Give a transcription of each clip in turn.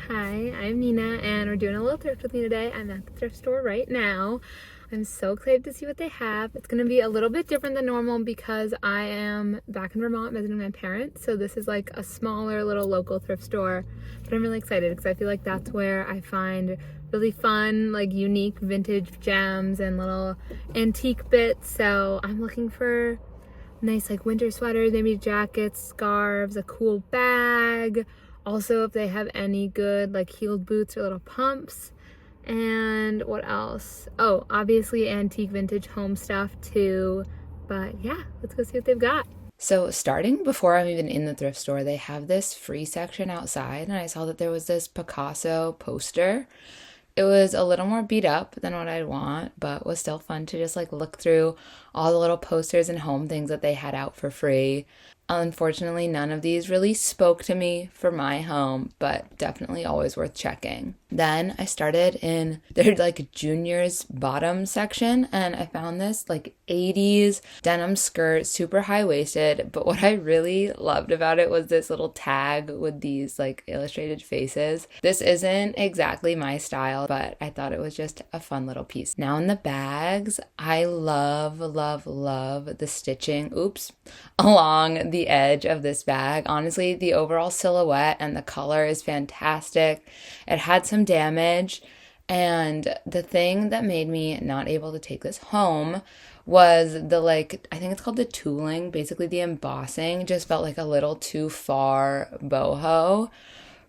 Hi, I'm Nina, and we're doing a little thrift with me today. I'm at the thrift store right now. I'm so excited to see what they have. It's going to be a little bit different than normal because I am back in Vermont visiting my parents. So this is like a smaller little local thrift store. But I'm really excited because I feel like that's where I find really fun, like unique vintage gems and little antique bits. So I'm looking for nice like winter sweaters, maybe jackets, scarves, a cool bag. Also, if they have any good like heeled boots or little pumps. And what else? Oh, obviously antique vintage home stuff too. But yeah, let's go see what they've got. So, starting before I'm even in the thrift store, they have this free section outside, and I saw that there was this Picasso poster. It was a little more beat up than what I'd want, but was still fun to just like look through all the little posters and home things that they had out for free. Unfortunately, none of these really spoke to me for my home, but definitely always worth checking. Then I started in their like juniors bottom section, and I found this like 80s denim skirt, super high waisted. But what I really loved about it was this little tag with these like illustrated faces. This isn't exactly my style, but I thought it was just a fun little piece. Now in the bags, I love the stitching, along the edge of this bag. Honestly, the overall silhouette and the color is fantastic. It had some damage, and the thing that made me not able to take this home was the like, I think it's called the tooling, basically the embossing just felt like a little too far boho.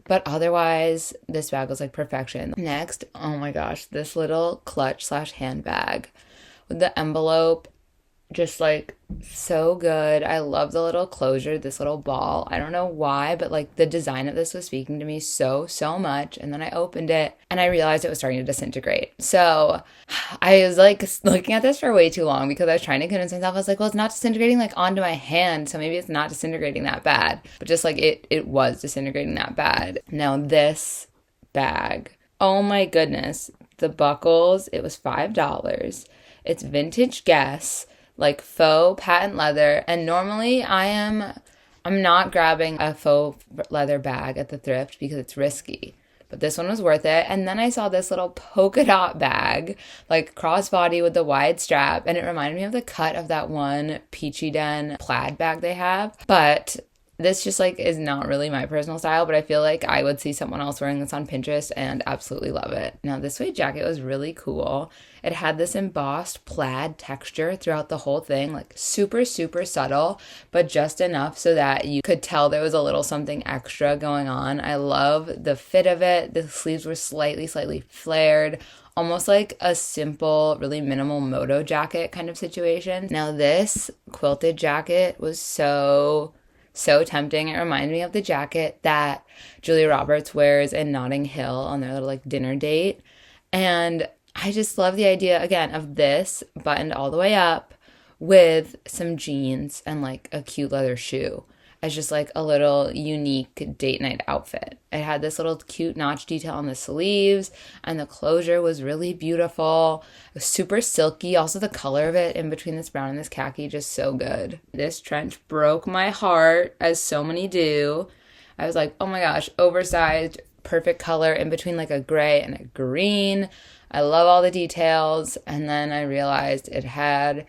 But otherwise, this bag was like perfection. Next, oh my gosh, this little clutch slash handbag with the envelope, just like so good. I love the little closure, this little ball. I don't know why, but like the design of this was speaking to me so much. And then I opened it and I realized it was starting to disintegrate. So I was like looking at this for way too long because I was trying to convince myself. I was like, well, it's not disintegrating like onto my hand, so maybe it's not disintegrating that bad. But just like it was disintegrating that bad. Now this bag, oh my goodness, the buckles, it was $5. It's vintage Guess, like faux patent leather, and normally I'm not grabbing a faux leather bag at the thrift because it's risky, but this one was worth it. And then I saw this little polka dot bag, like crossbody with the wide strap, and it reminded me of the cut of that one Peachy Den plaid bag they have, but this just like is not really my personal style, but I feel like I would see someone else wearing this on Pinterest and absolutely love it. Now this suede jacket was really cool. It had this embossed plaid texture throughout the whole thing, like super subtle, but just enough so that you could tell there was a little something extra going on. I love the fit of it. The sleeves were slightly flared, almost like a simple, really minimal moto jacket kind of situation. Now this quilted jacket was so tempting. It reminded me of the jacket that Julia Roberts wears in Notting Hill on their little like dinner date. And I just love the idea again of this buttoned all the way up with some jeans and like a cute leather shoe as just like a little unique date night outfit. It had this little cute notch detail on the sleeves, and the closure was really beautiful. It was super silky. Also the color of it in between this brown and this khaki, just so good. This trench broke my heart, as so many do. I was like, oh my gosh, oversized, perfect color in between like a gray and a green. I love all the details. And then I realized it had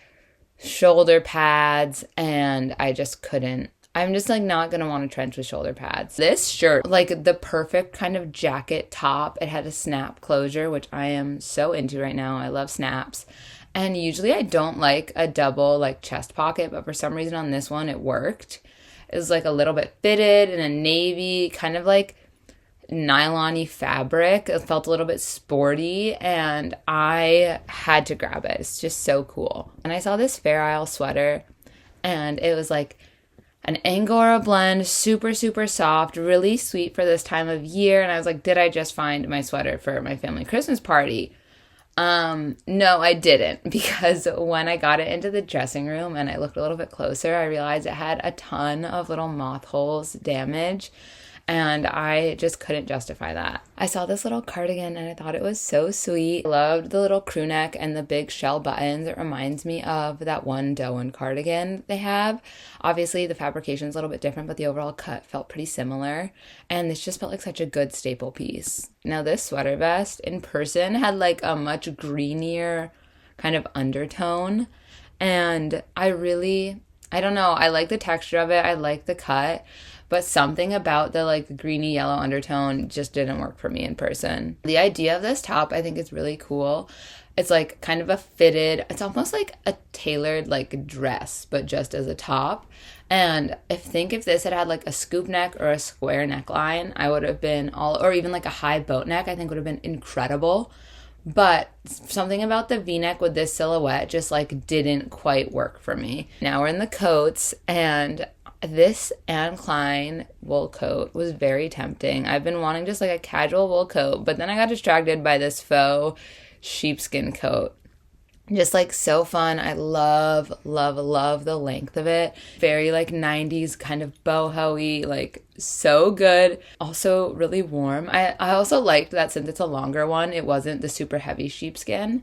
shoulder pads, and I just couldn't. I'm just like not gonna want a trench with shoulder pads. This shirt, like the perfect kind of jacket top. It had a snap closure, which I am so into right now. I love snaps. And usually I don't like a double like chest pocket, but for some reason on this one it worked. It was like a little bit fitted in a navy, kind of like nylon-y fabric. It felt a little bit sporty, and I had to grab it. It's just so cool. And I saw this Fair Isle sweater, and it was like an Angora blend, super soft, really sweet for this time of year. And I was like, did I just find my sweater for my family Christmas party? No, I didn't, because when I got it into the dressing room and I looked a little bit closer, I realized it had a ton of little moth holes damage. and I just couldn't justify that. I saw this little cardigan and I thought it was so sweet. I loved the little crew neck and the big shell buttons. It reminds me of that one Doan cardigan they have. Obviously, the fabrication is a little bit different, but the overall cut felt pretty similar. And this just felt like such a good staple piece. Now, this sweater vest in person had like a much greenier kind of undertone. And I don't know, I like the texture of it. I like the cut. But something about the like greeny yellow undertone just didn't work for me in person. The idea of this top I think is really cool. It's like kind of a fitted, it's almost like a tailored like dress, but just as a top. And if this had like a scoop neck or a square neckline, I would have been or even like a high boat neck, I think would have been incredible. But something about the V-neck with this silhouette just like didn't quite work for me. Now we're in the coats, and this Anne Klein wool coat was very tempting. I've been wanting just like a casual wool coat, but then I got distracted by this faux sheepskin coat. Just like so fun. I love, love, love the length of it. Very like 90s kind of boho-y, like so good. Also really warm. I also liked that since it's a longer one, it wasn't the super heavy sheepskin.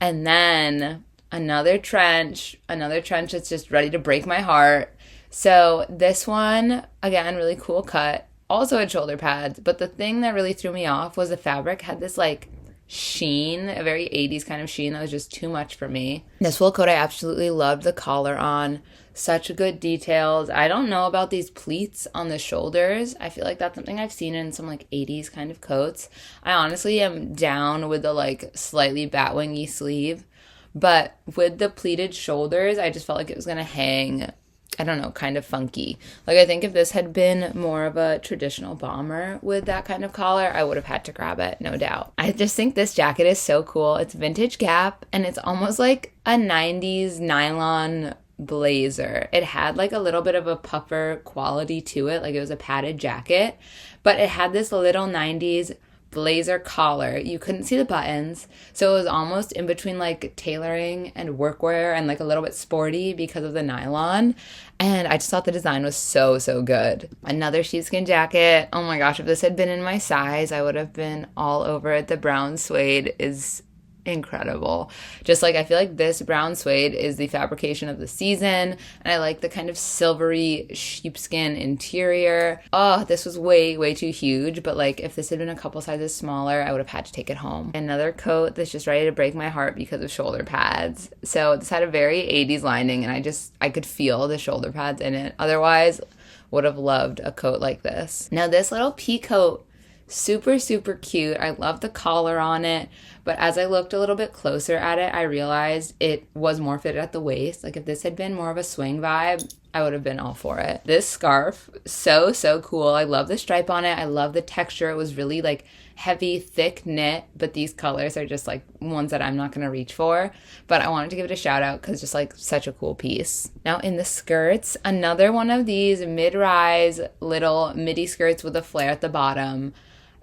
And then another trench that's just ready to break my heart. So this one, again, really cool cut. Also had shoulder pads, but the thing that really threw me off was the fabric had this like sheen, a very 80s kind of sheen that was just too much for me. This wool coat I absolutely loved the collar on. Such good details. I don't know about these pleats on the shoulders. I feel like that's something I've seen in some like 80s kind of coats. I honestly am down with the like slightly batwingy sleeve, but with the pleated shoulders, I just felt like it was gonna hang, I don't know, kind of funky. Like I think if this had been more of a traditional bomber with that kind of collar, I would have had to grab it, no doubt. I just think this jacket is so cool. It's vintage Gap, and it's almost like a 90s nylon blazer. It had like a little bit of a puffer quality to it, like it was a padded jacket, but it had this little 90s blazer collar. You couldn't see the buttons, so it was almost in between like tailoring and workwear and like a little bit sporty because of the nylon. And I just thought the design was so good. Another sheepskin jacket. Oh my gosh, if this had been in my size, I would have been all over it. The brown suede is incredible. Just like I feel like this brown suede is the fabrication of the season, and I like the kind of silvery sheepskin interior. Oh, this was way too huge, but like if this had been a couple sizes smaller, I would have had to take it home. Another coat that's just ready to break my heart because of shoulder pads. So this had a very 80s lining, and I could feel the shoulder pads in it. Otherwise, would have loved a coat like this. Now this little pea coat, super cute. I love the collar on it, but as I looked a little bit closer at it, I realized it was more fitted at the waist. Like if this had been more of a swing vibe, I would have been all for it. This scarf, so cool. I love the stripe on it. I love the texture. It was really like heavy, thick knit, but these colors are just like ones that I'm not going to reach for. But I wanted to give it a shout out because just like such a cool piece. Now in the skirts, another one of these mid-rise little midi skirts with a flare at the bottom.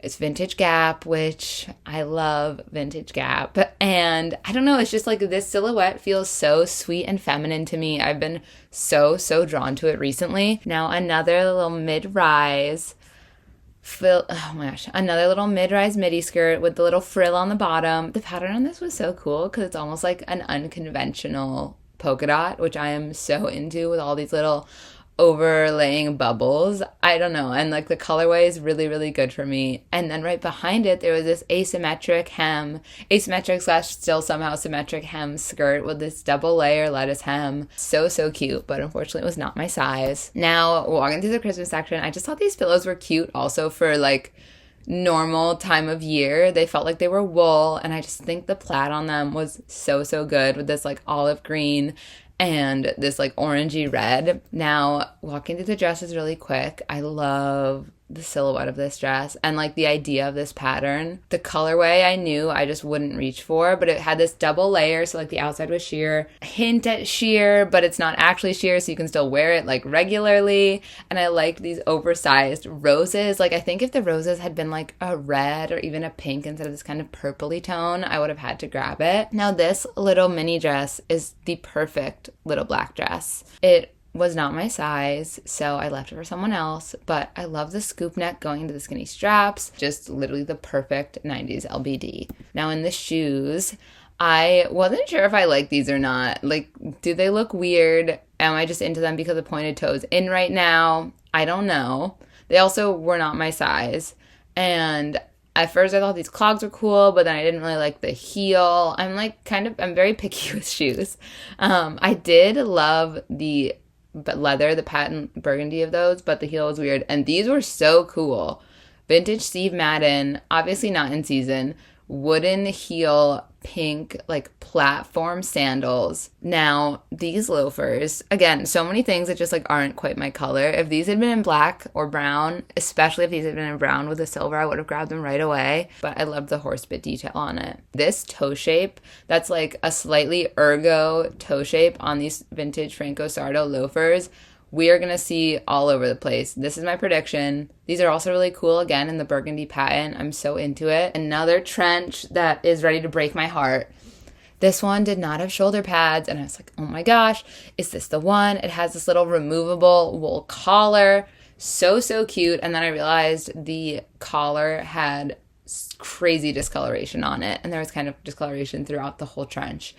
It's vintage Gap, which I love vintage Gap. And I don't know, it's just like this silhouette feels so sweet and feminine to me. I've been so drawn to it recently. Now another little mid-rise another little mid-rise midi skirt with the little frill on the bottom. The pattern on this was so cool because it's almost like an unconventional polka dot, which I am so into with all these little overlaying bubbles. I don't know, and like the colorway is really good for me. And then right behind it there was this asymmetric slash still somehow symmetric hem skirt with this double layer lettuce hem. So cute, but unfortunately it was not my size. Now walking through the Christmas section, I just thought these pillows were cute also for like normal time of year. They felt like they were wool, and I just think the plaid on them was so good with this like olive green and this like orangey red. Now, walking through the dresses really quick, I love the silhouette of this dress and like the idea of this pattern. The colorway I knew I just wouldn't reach for, but it had this double layer, so like the outside was sheer, hint at sheer, but it's not actually sheer, so you can still wear it like regularly. And I liked these oversized roses. Like I think if the roses had been like a red or even a pink instead of this kind of purpley tone, I would have had to grab it. Now this little mini dress is the perfect little black dress. It was not my size, so I left it for someone else. But I love the scoop neck going into the skinny straps. Just literally the perfect 90s LBD. Now in the shoes, I wasn't sure if I like these or not. Like, do they look weird? Am I just into them because of pointed toes in right now? I don't know. They also were not my size. And at first I thought these clogs were cool, but then I didn't really like the heel. I'm very picky with shoes. I did love the leather, the patent burgundy of those, but the heel was weird. And these were so cool. Vintage Steve Madden, obviously not in season, wooden heel, pink, like platform sandals. Now, these loafers, again, so many things that just like aren't quite my color. If these had been in black or brown, especially if these had been in brown with a silver, I would have grabbed them right away. But I love the horse bit detail on it. This toe shape, that's like a slightly ergo toe shape on these vintage Franco Sardo loafers, we are going to see all over the place. This is my prediction. These are also really cool, again, in the burgundy patent. I'm so into it. Another trench that is ready to break my heart. This one did not have shoulder pads, and I was like, oh my gosh, is this the one? It has this little removable wool collar. So, so cute. And then I realized the collar had crazy discoloration on it, and there was kind of discoloration throughout the whole trench.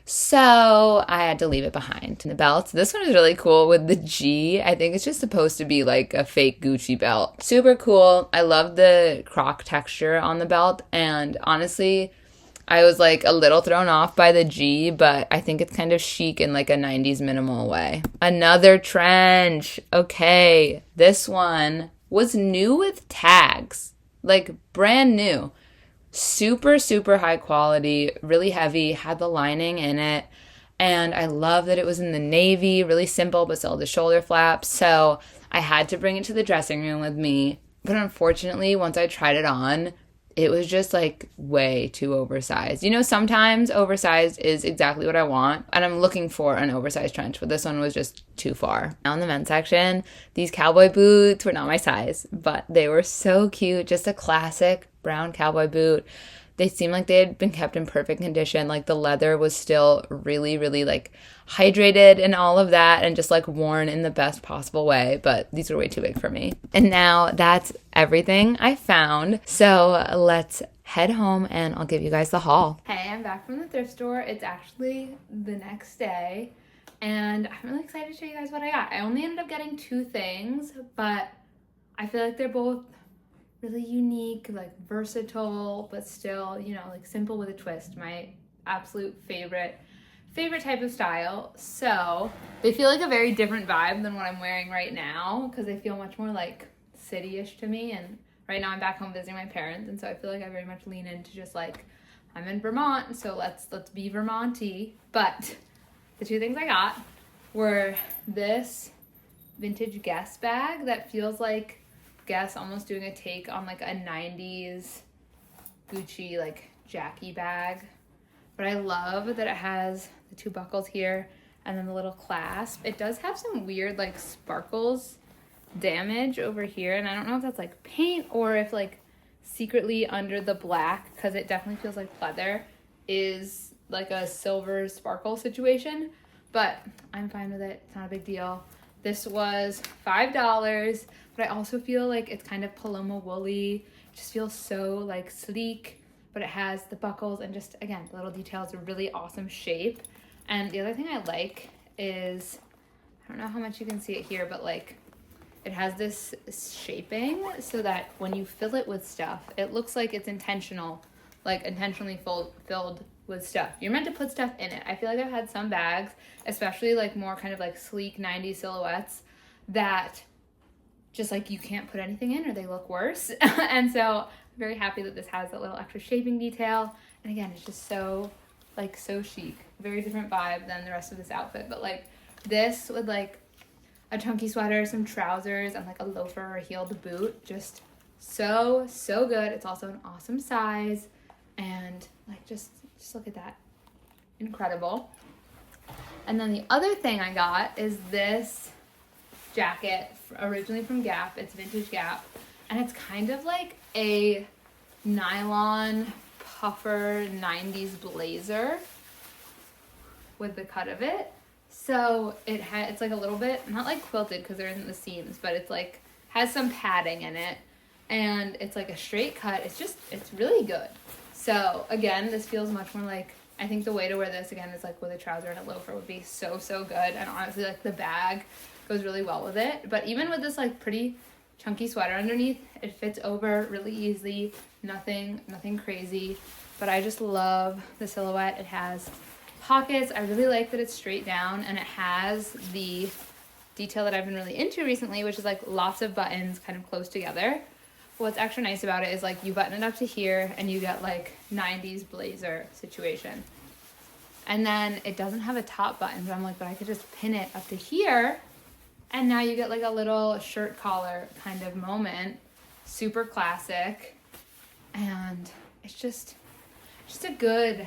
So I had to leave it behind. The belts, this one is really cool with the G. I think it's just supposed to be like a fake Gucci belt. Super cool. I love the croc texture on the belt. And honestly, I was like a little thrown off by the G, but I think it's kind of chic in like a 90s minimal way. Another trench. Okay, this one was new with tags. Like brand new. Super, super high quality, really heavy, had the lining in it. And I love that it was in the navy, really simple, but still the shoulder flaps. So I had to bring it to the dressing room with me. But unfortunately, once I tried it on, it was just like way too oversized. You know, sometimes oversized is exactly what I want. And I'm looking for an oversized trench, but this one was just too far. Now in the men's section, these cowboy boots were not my size, but they were so cute. Just a classic brown cowboy boot. They seemed like they had been kept in perfect condition. Like the leather was still really, really like hydrated and all of that, and just like worn in the best possible way. But these were way too big for me. And now that's everything I found. So let's head home and I'll give you guys the haul. Hey, I'm back from the thrift store. It's actually the next day and I'm really excited to show you guys what I got. I only ended up getting 2 things, but I feel like they're both really unique, like versatile, but still, you know, like simple with a twist. My absolute favorite type of style. So they feel like a very different vibe than what I'm wearing right now, because they feel much more like city-ish to me. And right now I'm back home visiting my parents, and so I feel like I very much lean into just like, I'm in Vermont, so let's be Vermont-y. But the 2 things I got were this vintage Guess bag that feels like Guess almost doing a take on like a 90s Gucci like Jackie bag. But I love that it has the 2 buckles here and then the little clasp. It does have some weird like sparkles damage over here, and I don't know if that's like paint or if like secretly under the black, because it definitely feels like leather, is like a silver sparkle situation. But I'm fine with it. It's not a big deal. This was $5, but I also feel like it's kind of paloma woolly. It just feels so like sleek, but it has the buckles and just, again, the little details, a really awesome shape. And the other thing I like is, I don't know how much you can see it here, but like it has this shaping so that when you fill it with stuff, it looks like it's intentional, like intentionally filled with stuff. You're meant to put stuff in it. I feel like I've had some bags, especially like more kind of like sleek 90s silhouettes, that just like you can't put anything in or they look worse. And so I'm very happy that this has that little extra shaping detail. And again, it's just so like so chic. Very different vibe than the rest of this outfit. But like this with like a chunky sweater, some trousers, and like a loafer or a heeled boot, just so good. It's also an awesome size, and like just look at that, incredible. And then the other thing I got is this jacket, originally from Gap. It's vintage Gap, and it's kind of like a nylon puffer 90s blazer with the cut of it. So it's like a little bit, not like quilted because there isn't the seams, but it's like has some padding in it, and it's like a straight cut. It's really good. So again, this feels much more like, I think the way to wear this again is like with a trouser and a loafer would be so good. And honestly, like the bag goes really well with it. But even with this like pretty chunky sweater underneath, it fits over really easily. Nothing crazy. But I just love the silhouette. It has pockets. I really like that it's straight down, and it has the detail that I've been really into recently, which is like lots of buttons kind of close together. What's extra nice about it is like you button it up to here and you get like 90s blazer situation. And then it doesn't have a top button, but I'm like, but I could just pin it up to here, and now you get like a little shirt collar kind of moment. Super classic. And it's just a good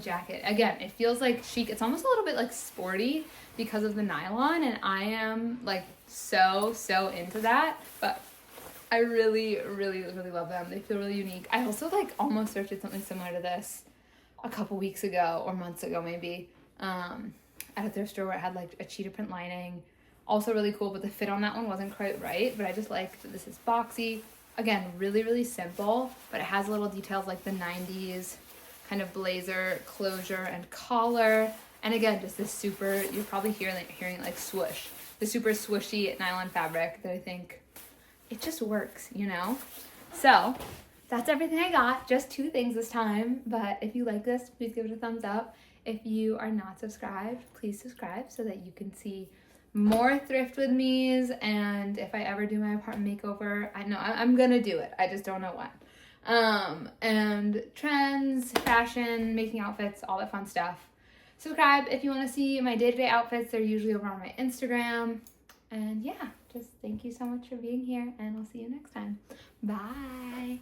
jacket. Again, it feels like chic. It's almost a little bit like sporty because of the nylon, and I am like so into that. But I really love them. They feel really unique. I also like almost thrifted something similar to this a couple weeks ago or months ago maybe, at a thrift store where it had like a cheetah print lining. Also really cool, but the fit on that one wasn't quite right. But I just like that this is boxy. Again, really simple, but it has little details like the 90s kind of blazer closure and collar. And again, just this super, you're probably hearing it like swoosh. The super swooshy nylon fabric that I think it just works, you know? So that's everything I got. Just 2 things this time. But if you like this, please give it a thumbs up. If you are not subscribed, please subscribe so that you can see more thrift with me's. And if I ever do my apartment makeover, I know I'm gonna do it. I just don't know when. And trends, fashion, making outfits, all that fun stuff. Subscribe if you want to see my day-to-day outfits. They're usually over on my Instagram. And yeah, just thank you so much for being here, and I'll see you next time. Bye.